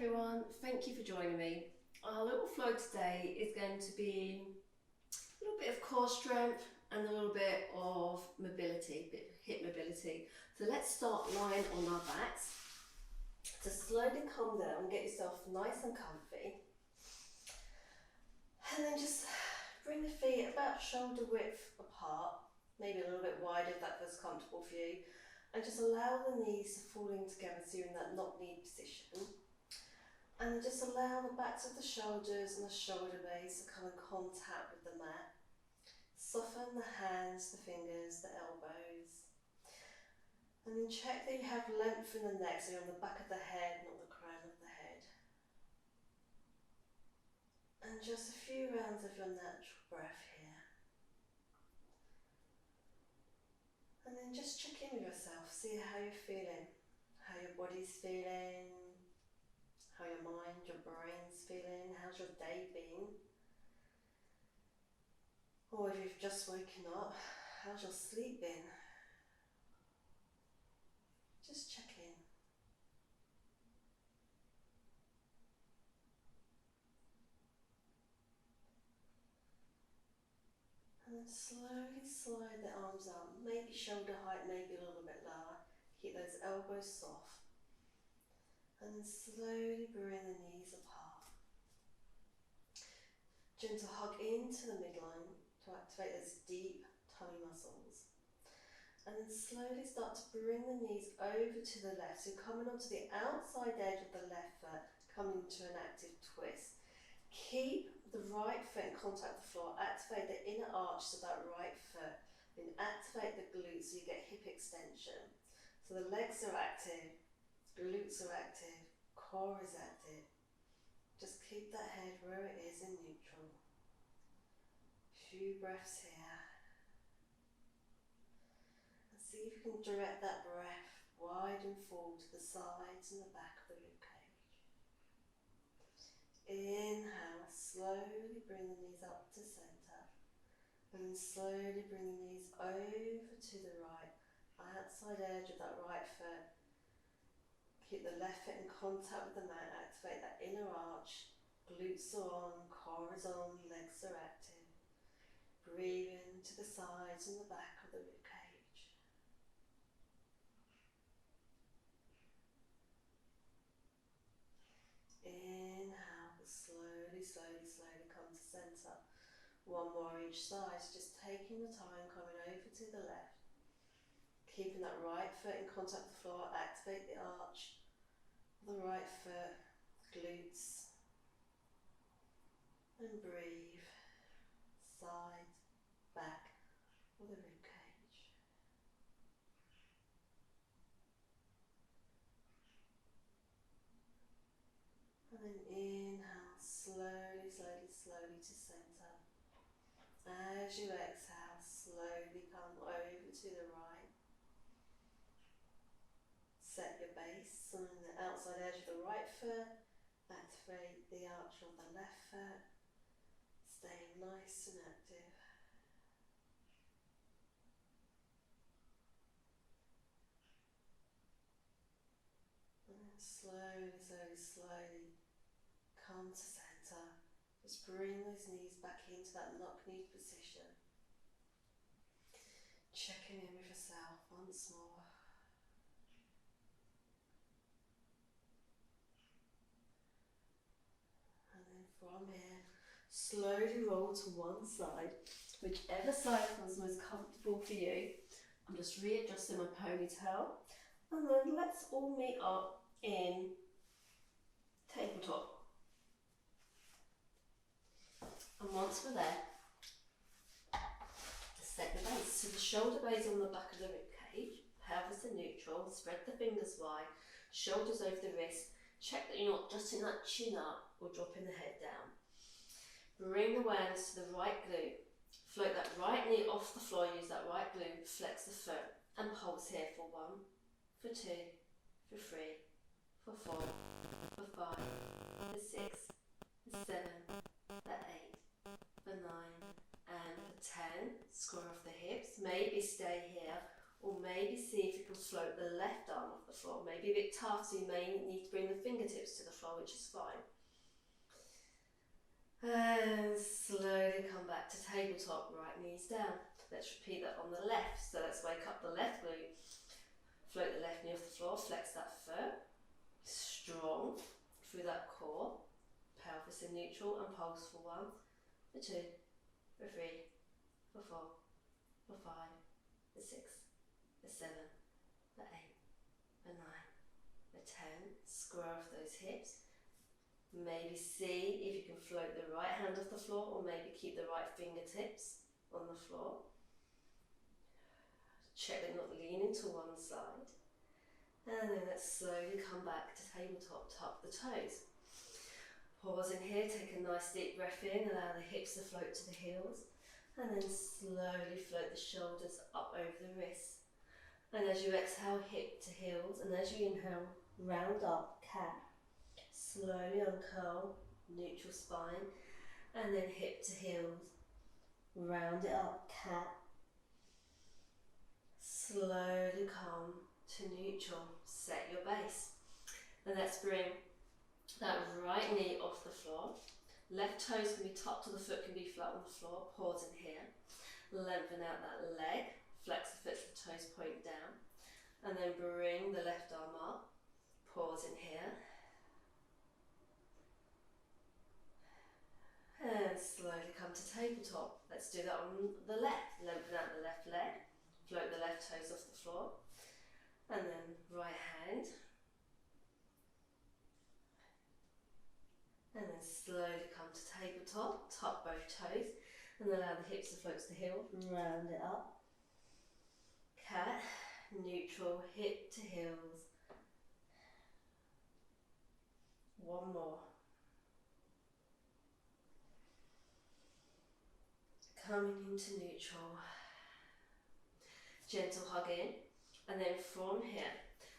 everyone, thank you for joining me. Our little flow today is going to be a little bit of core strength and a little bit of mobility, bit of hip mobility. So let's start lying on our backs. To slowly calm down, get yourself nice and comfy. And then just bring the feet about shoulder width apart, maybe a little bit wider if that feels comfortable for you. And just allow the knees to fall in together so you're in that knock-knee position. And just allow the backs of the shoulders and the shoulder blades to come in contact with the mat. Soften the hands, the fingers, the elbows. And then check that you have length in the neck, so you're on the back of the head, not the crown of the head. And just a few rounds of your natural breath here. And then just check in with yourself, see how you're feeling, how your body's feeling, how your mind, your brain's feeling, how's your day been? Or if you've just woken up, how's your sleep been? Just check in. And then slowly slide the arms up, maybe shoulder height, maybe a little bit lower. Keep those elbows soft. And then slowly bring the knees apart. Gentle hug into the midline to activate those deep tummy muscles. And then slowly start to bring the knees over to the left. So coming onto the outside edge of the left foot, coming into an active twist. Keep the right foot in contact with the floor. Activate the inner arch of that right foot. Then activate the glutes so you get hip extension. So the legs are active, glutes are active, core is active. Just keep that head where it is in neutral. Few breaths here. And see if you can direct that breath wide and full to the sides and the back of the rib cage. Inhale, slowly bring the knees up to center. And then slowly bring the knees over to the right, outside edge of that right foot. Keep the left foot in contact with the mat, activate that inner arch. Glutes are on, core is on, legs are active. Breathe in to the sides and the back of the rib cage. Inhale, slowly, slowly, slowly come to centre. One more each side, just taking the time, coming over to the left. Keeping that right foot in contact with the floor, activate the arch of the right foot, glutes. And breathe, side, back of the rib cage. And then inhale, slowly, slowly, slowly to centre. As you exhale, slowly come over to the right. Set your base on the outside edge of the right foot. Activate the arch of the left foot. Stay nice and active. And then slowly, slowly, slowly come to centre. Just bring those knees back into that knock-knee position. Checking in with yourself once more. And then from here, slowly roll to one side, whichever side feels most comfortable for you. I'm just readjusting my ponytail. And then let's all meet up in tabletop. And once we're there, set the base. So the shoulder blades on the back of the rib cage, pelvis in neutral, spread the fingers wide, shoulders over the wrist. Check that you're not jutting that chin up or dropping the head down. Bring awareness to the right glute. Float that right knee off the floor, use that right glute, flex the foot, and pulse here for 1, for 2, for 3, for 4, for 5, for 6, for 7, for 8, for 9, and for 10. Square off the hips, maybe stay here, or maybe see if you can float the left arm off the floor. Maybe a bit tough, so you may need to bring the fingertips to the floor, which is fine. And slowly come back to tabletop, right knees down. Let's repeat that on the left. So let's wake up the left glute. Float the left knee off the floor, flex that foot. Strong through that core. Pelvis in neutral and pulse for 1, for 2, for 3, for 4, for 5, for 6, for 7, for 8, for 9, for 10. Square off those hips. Maybe see if you can float the right hand off the floor, or maybe keep the right fingertips on the floor. Check they're not leaning to one side. And then let's slowly come back to tabletop, tuck the toes. Pause in here, take a nice deep breath in, allow the hips to float to the heels. And then slowly float the shoulders up over the wrists. And as you exhale, hip to heels, and as you inhale, round up, cat. Slowly uncurl, neutral spine, and then hip to heels. Round it up, cat. Slowly come to neutral, set your base. And let's bring that right knee off the floor. Left toes can be tucked or the foot can be flat on the floor. Pause in here. Lengthen out that leg. Flex the foot so the toes point down. And then bring the left arm up. Pause in here. And slowly come to tabletop. Let's do that on the left. Lengthen out the left leg. Float the left toes off the floor. And then right hand. And then slowly come to tabletop. Tuck both toes. And allow the hips to float to the heel. Round it up. Cat. Neutral. Hip to heels. One more. Coming into neutral. Gentle hug in. And then from here,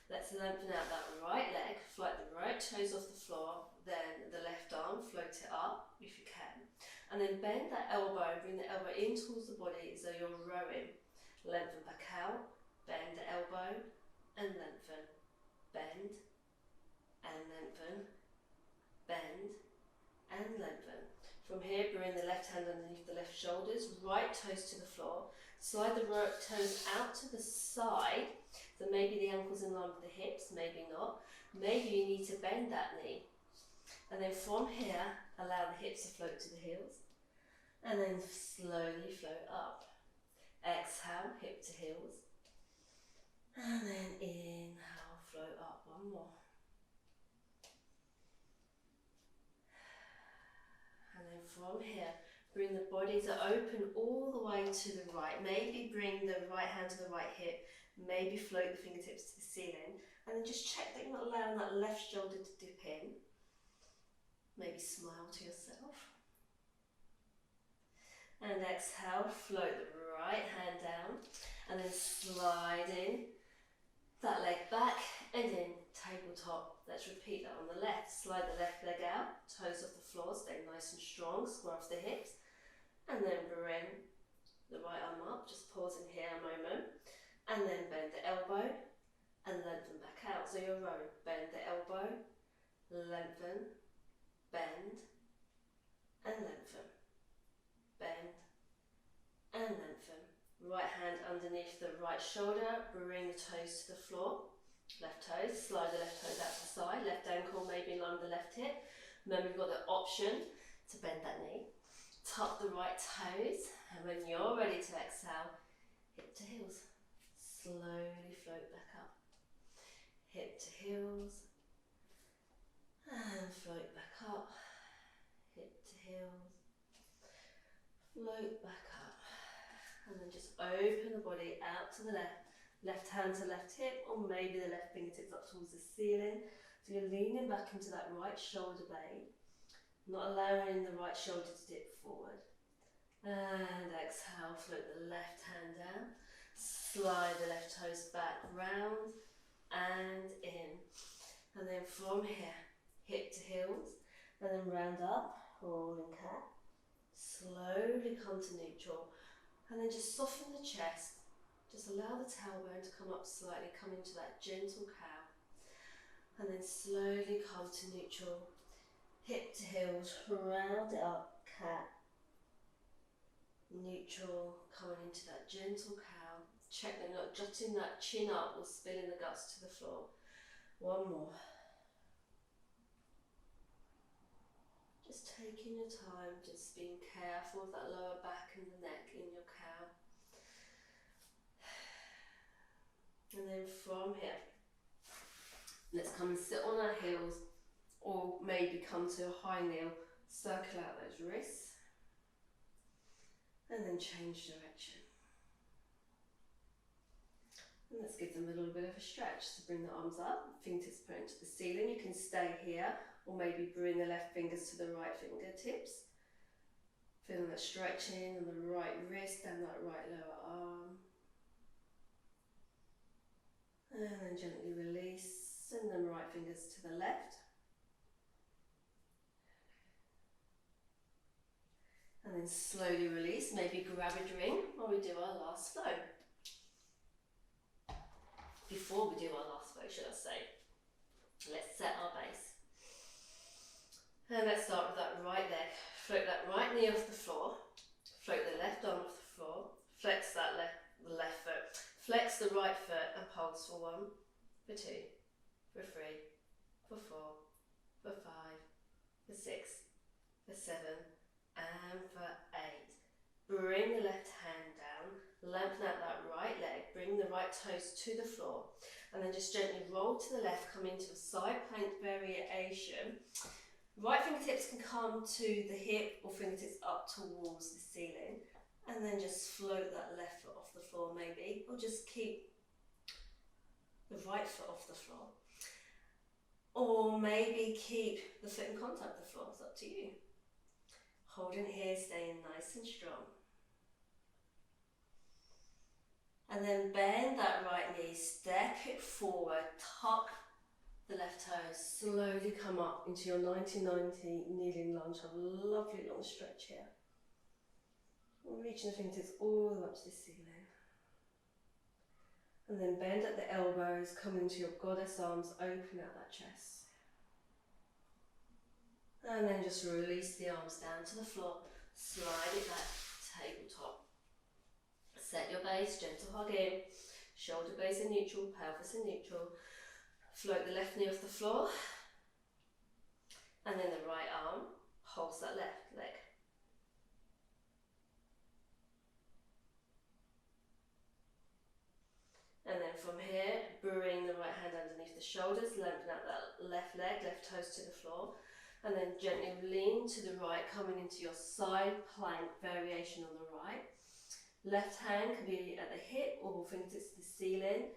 let's lengthen out that right leg. Float the right toes off the floor. Then the left arm, float it up if you can. And then bend that elbow. Bring the elbow in towards the body as though you're rowing. Lengthen back out. Bend the elbow and lengthen. Bend and lengthen. Bend and lengthen. From here, bring the left hand underneath the left shoulders, right toes to the floor. Slide the right toes out to the side, so maybe the ankle's in line with the hips, maybe not. Maybe you need to bend that knee. And then from here, allow the hips to float to the heels. And then slowly float up. Exhale, hip to heels. And then inhale, float up. One more. And then from here, bring the body to open all the way to the right. Maybe bring the right hand to the right hip. Maybe float the fingertips to the ceiling. And then just check that you're not allowing that left shoulder to dip in. Maybe smile to yourself. And exhale, float the right hand down. And then slide in that leg back and in, tabletop. Let's repeat that on the left. Slide the left leg out, toes off the floor, stay nice and strong, square off the hips. And then bring the right arm up, just pause in here a moment. And then bend the elbow and lengthen back out. So you're rowing. Bend the elbow, lengthen, bend and lengthen. Bend and lengthen. Right hand underneath the right shoulder, bring the toes to the floor. Left toes, slide the left toes out to the side. Left ankle maybe in line with the left hip. Remember you've got the option to bend that knee. Tuck the right toes, and when you're ready to exhale, hip to heels. Slowly float back up. Hip to heels. And float back up. Hip to heels. Float back up. And then just open the body out to the left. Left hand to left hip, or maybe the left fingertips up towards the ceiling. So you're leaning back into that right shoulder blade, not allowing the right shoulder to dip forward. And exhale, float the left hand down. Slide the left toes back, round and in. And then from here, hip to heels, and then round up, rolling cat. Slowly come to neutral. And then just soften the chest, Just allow the tailbone to come up slightly, come into that gentle cow, and then slowly come to neutral, hip to heels, round it up, cat, neutral, coming into that gentle cow. Check that you're not jutting that chin up or spilling the guts to the floor. One more. Just taking your time, just being careful with that lower back and the neck in your cow. And then from here, let's come and sit on our heels, or maybe come to a high kneel, circle out those wrists, and then change direction. And let's give them a little bit of a stretch. So bring the arms up, fingertips point to the ceiling. You can stay here, or maybe bring the left fingers to the right fingertips. Feeling that stretching on the right wrist and that right lower arm. And then gently release, and then right fingers to the left. And then slowly release, maybe grab a drink while we do our last flow. Before we do our last flow, should I say, let's set our base. And let's start with that right leg. Float that right knee off the floor, float the left arm off the floor, flex that the left foot, flex the right foot and pulse for 1, for 2, for 3, for 4, for 5, for 6, for 7, and for 8. Bring the left hand down, lengthen out that right leg, bring the right toes to the floor, and then just gently roll to the left, come into a side plank variation. Right fingertips can come to the hip or fingertips up towards the ceiling, and then just float that left foot off the floor maybe, or just keep the right foot off the floor. Or maybe keep the foot in contact with the floor, it's up to you. Holding here, staying nice and strong. And then bend that right knee, step it forward, tuck the left toes, slowly come up into your 90-90 kneeling lunge. Have a lovely long stretch here. Reaching the fingertips all the way up to the ceiling. And then bend at the elbows, come into your goddess arms, open out that chest. And then just release the arms down to the floor, slide it back, tabletop. Set your base, gentle hug in, shoulder blades in neutral, pelvis in neutral. Float the left knee off the floor, and then the right arm holds that left leg. And then from here, bring the right hand underneath the shoulders, lengthen out that left leg, left toes to the floor, and then gently lean to the right, coming into your side plank variation on the right. Left hand can be at the hip or fingertips to the ceiling.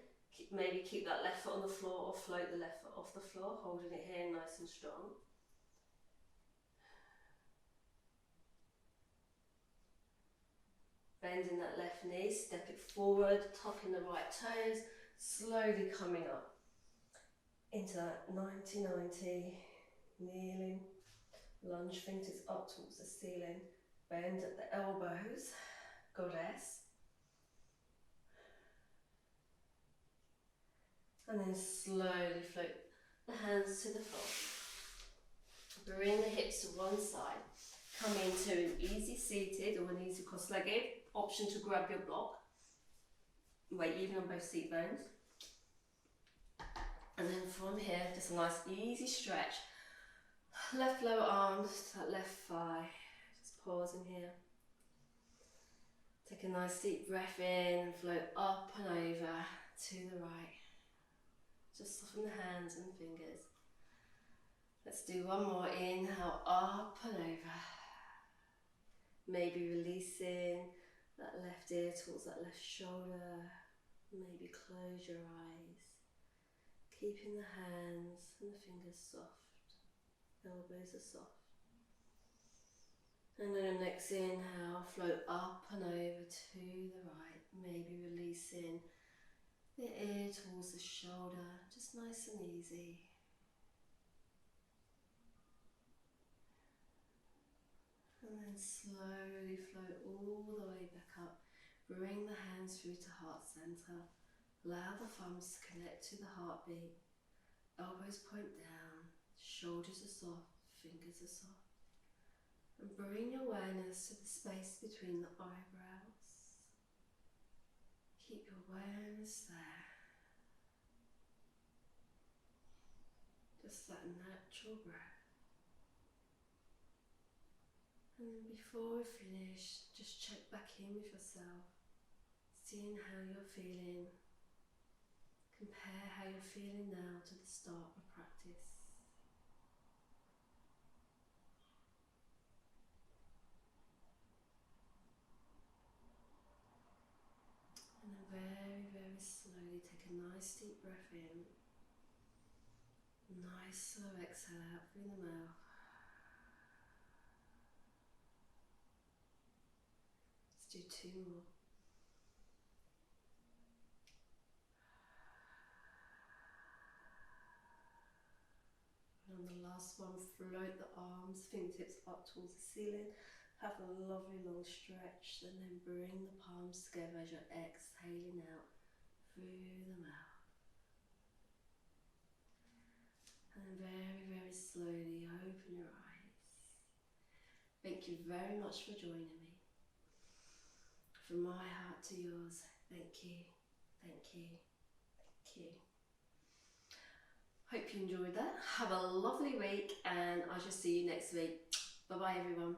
Maybe keep that left foot on the floor or float the left foot off the floor, holding it here nice and strong. Bending that left knee, step it forward, tucking the right toes, slowly coming up into that 90-90 kneeling lunge, fingertips up towards the ceiling, bend at the elbows, goddess. And then slowly float the hands to the floor. Bring the hips to one side. Come into an easy seated or an easy cross-legged. Option to grab your block. Weight even on both seat bones. And then from here, just a nice easy stretch. Left lower arm to that left thigh. Just pause in here. Take a nice deep breath in, float up and over to the right. Just soften the hands and fingers. Let's do one more. Inhale, up and over. Maybe releasing that left ear towards that left shoulder. Maybe close your eyes. Keeping the hands and the fingers soft. Elbows are soft. And then next inhale, float up and over to the right. Maybe releasing the ear towards the shoulder, just nice and easy. And then slowly float all the way back up, Bring the hands through to heart center. Allow the thumbs to connect to the heartbeat. Elbows point down, shoulders are soft, fingers are soft. And bring your awareness to the space between the eyebrows. Keep your awareness there. Just that natural breath. And then before we finish, just check back in with yourself, seeing how you're feeling. Compare how you're feeling now to the start of practice. And then very, very slowly take a nice deep breath in. Nice slow exhale out through the mouth. Let's do 2 more. And on the last one, float the arms, fingertips up towards the ceiling. Have a lovely long stretch, and then bring the palms together as you're exhaling out through the mouth. And very, very slowly open your eyes. Thank you very much for joining me. From my heart to yours, thank you, thank you, thank you. Hope you enjoyed that. Have a lovely week, and I shall see you next week. Bye bye everyone.